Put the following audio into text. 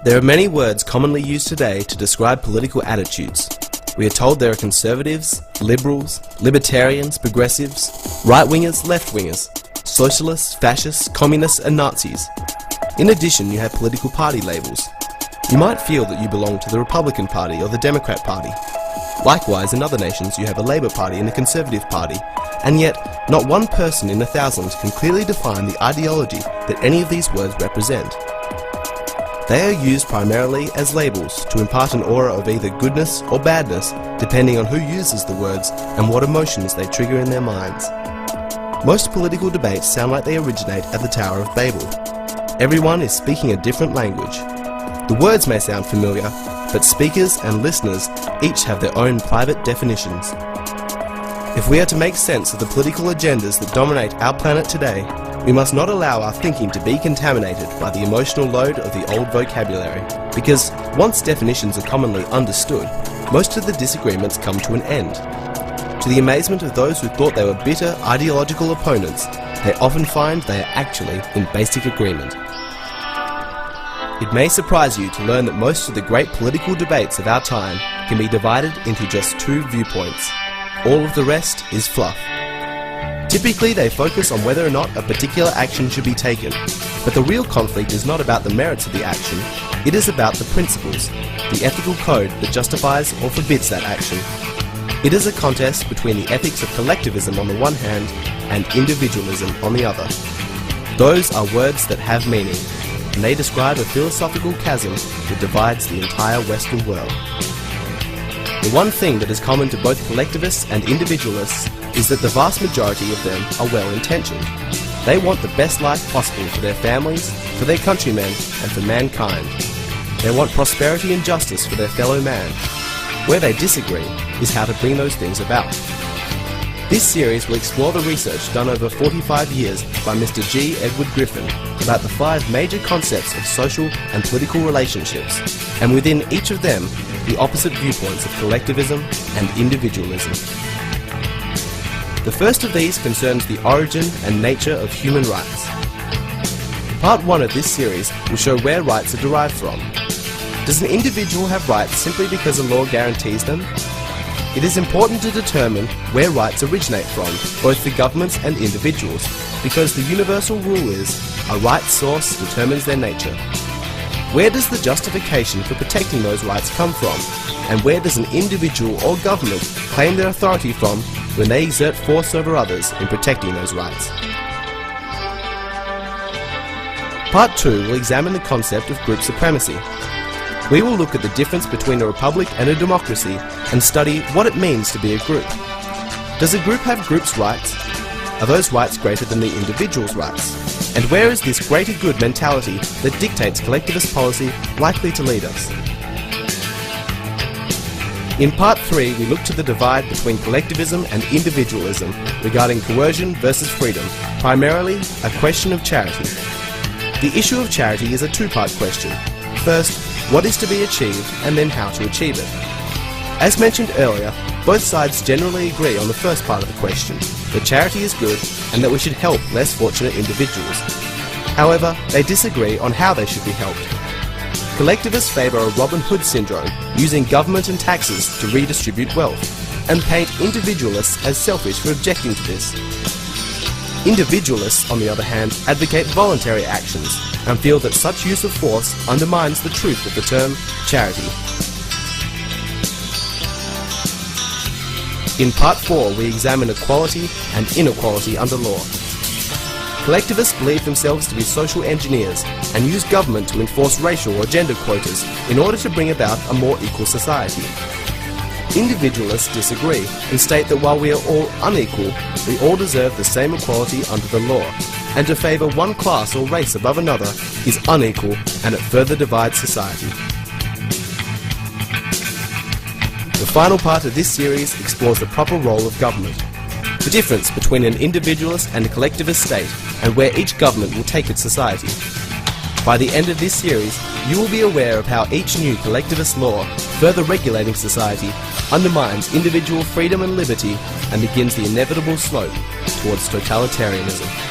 There are many words commonly used today to describe political attitudes. We are told there are conservatives, liberals, libertarians, progressives, right-wingers, left-wingers, socialists, fascists, communists and Nazis. In addition, you have political party labels. You might feel that you belong to the Republican Party or the Democrat Party. Likewise, in other nations you have a Labour Party and a Conservative Party, and yet not one person in 1,000 can clearly define the ideology that any of these words represent. They are used primarily as labels to impart an aura of either goodness or badness depending on who uses the words and what emotions they trigger in their minds. Most political debates sound like they originate at the Tower of Babel. Everyone is speaking a different language. The words may sound familiar, but speakers and listeners each have their own private definitions. If we are to make sense of the political agendas that dominate our planet today, we must not allow our thinking to be contaminated by the emotional load of the old vocabulary, because once definitions are commonly understood, most of the disagreements come to an end. To the amazement of those who thought they were bitter ideological opponents, they often find they are actually in basic agreement. It may surprise you to learn that most of the great political debates of our time can be divided into just two viewpoints. All of the rest is fluff. Typically they focus on whether or not a particular action should be taken, but the real conflict is not about the merits of the action, it is about the principles, the ethical code that justifies or forbids that action. It is a contest between the ethics of collectivism on the one hand and individualism on the other. Those are words that have meaning, and they describe a philosophical chasm that divides the entire Western world. The one thing that is common to both collectivists and individualists is that the vast majority of them are well-intentioned. They want the best life possible for their families, for their countrymen, and for mankind. They want prosperity and justice for their fellow man. Where they disagree is how to bring those things about. This series will explore the research done over 45 years by Mr. G. Edward Griffin about the 5 major concepts of social and political relationships, and within each of them, the opposite viewpoints of collectivism and individualism. The first of these concerns the origin and nature of human rights. Part 1 of this series will show where rights are derived from. Does an individual have rights simply because a law guarantees them? It is important to determine where rights originate from, both for governments and individuals, because the universal rule is, a right source determines their nature. Where does the justification for protecting those rights come from, and where does an individual or government claim their authority from when they exert force over others in protecting those rights? Part 2 will examine the concept of group supremacy. We will look at the difference between a republic and a democracy and study what it means to be a group. Does a group have groups' rights? Are those rights greater than the individual's rights? And where is this greater good mentality that dictates collectivist policy likely to lead us? In Part 3 we look to the divide between collectivism and individualism regarding coercion versus freedom, primarily a question of charity. The issue of charity is a two-part question. First, what is to be achieved, and then how to achieve it. As mentioned earlier, both sides generally agree on the first part of the question, that charity is good and that we should help less fortunate individuals. However, they disagree on how they should be helped. Collectivists favour a Robin Hood syndrome, using government and taxes to redistribute wealth, and paint individualists as selfish for objecting to this. Individualists, on the other hand, advocate voluntary actions and feel that such use of force undermines the truth of the term charity. In Part 4 we examine equality and inequality under law. Collectivists believe themselves to be social engineers and use government to enforce racial or gender quotas in order to bring about a more equal society. Individualists disagree and state that while we are all unequal, we all deserve the same equality under the law, and to favour one class or race above another is unequal and it further divides society. The final part of this series explores the proper role of government, the difference between an individualist and a collectivist state, and where each government will take its society. By the end of this series, you will be aware of how each new collectivist law, further regulating society, undermines individual freedom and liberty and begins the inevitable slope towards totalitarianism.